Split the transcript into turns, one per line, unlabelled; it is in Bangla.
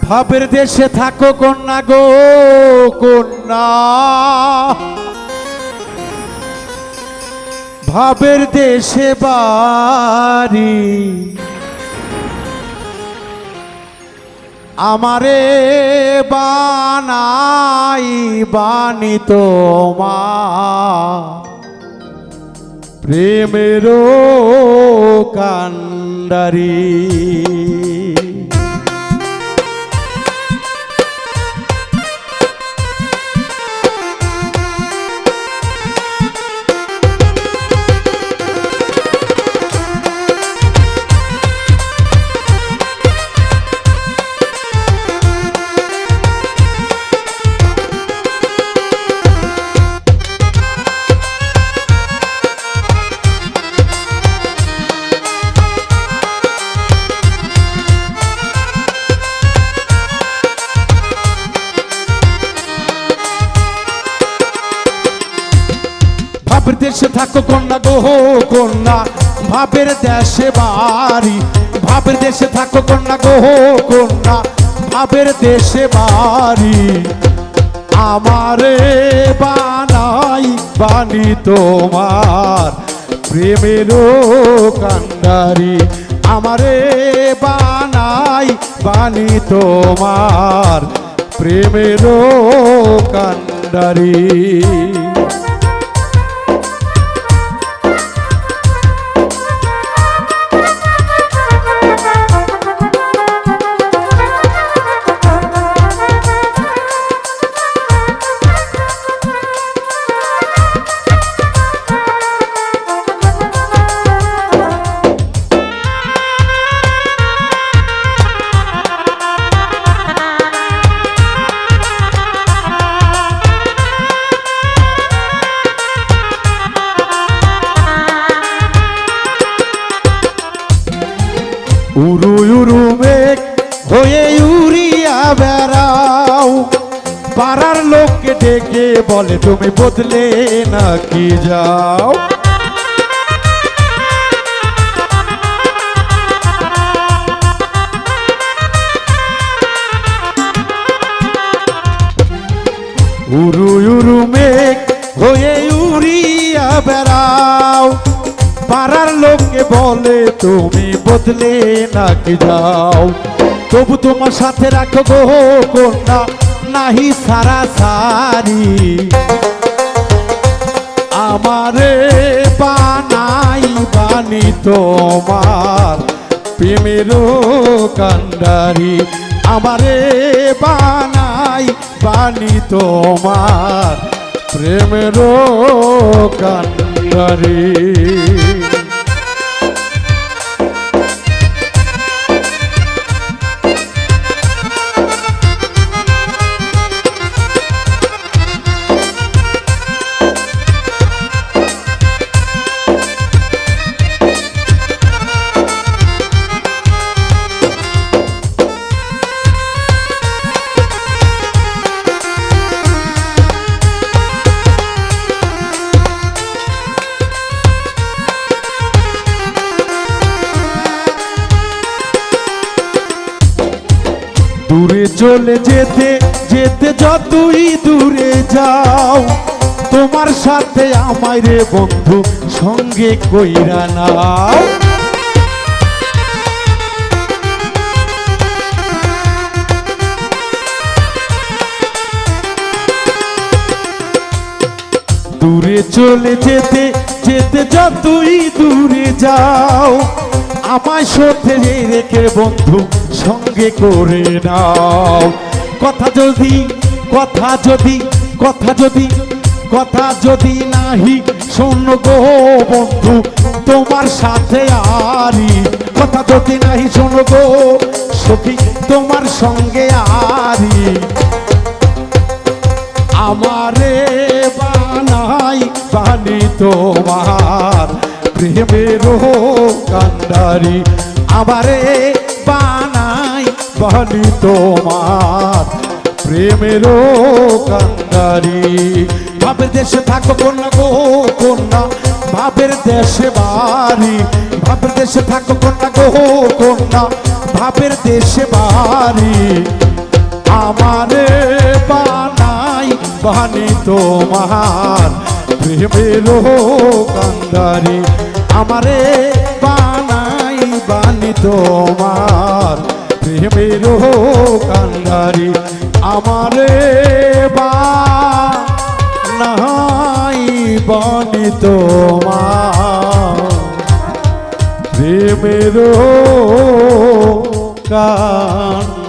ভাবের দেশে থাকো কন্যা গো কন্যা, ভাবের দেশে বাড়ি আমারে বানাই বানি তোমার প্রেমেরও কান্ডারি। ভাবের দেশে থাকো কন্যা গো কন্যা, ভাবের দেশে বাড়ি ভাবের দেশে থাকো কন্যা গো কন্যা, ভাবের দেশে বাড়ি আমারে বানাই বানি তোমার প্রেমেরও কান্ডারি, আমারে বানাই বানি তোমার প্রেমেরও কান্ডারি। উরু উরু মেঘ হয়ে উড়িয়া বেড়াও, পাড়ার লোককে ডেকে বলে তুমি বদলে নাকি যাও। উরু উরু মেঘ হয়ে উড়িয়া বেড়াও, পাড়ার লোককে বলে তুমি বদলে নাকি যাও। তবু তোমার সাথে রাখো গো কন্যা নাহি সারা সারি, আমারে বানাই বানি তোমার প্রেমেরও কান্ডারি, আমারে বানাই বানি তোমার প্রেমেরও কান্ডারি। দূরে চলে যেতে যেতে যতই দূরে যাও, তোমার সাথে আমায় রে বন্ধু সঙ্গে কইরা নাও। দূরে চলে যেতে যেতে যতই দূরে যাও, আমায় সাথে রেখে বন্ধু সঙ্গে করে নাও। কথা যদি কথা যদি কথা যদি কথা যদি নাহি শোনো গো বন্ধু তোমার সাথে আরি, কথা যদি নাহি শোনো গো সখী তোমার সঙ্গে আরি, আমারে বানাই বানি তোমার প্রেমেরও কান্ডারি, আমারে বানাই বানি তোমার প্রেমেরও কান্ডারি। ভাবের দেশে থাকো কন্যা গো কন্যা, ভাবের দেশে বাড়ি ভাবের দেশে থাকো কন্যা গো কন্যা, ভাবের দেশে বাড়ি আমারে বানাই বানি তোমার প্রেমের কান্ডারি আমারে বানাই বানি তোমার প্রেমের কান্ডারি আমারে বানাই বানি তোমার প্রেমের কান্ডারি।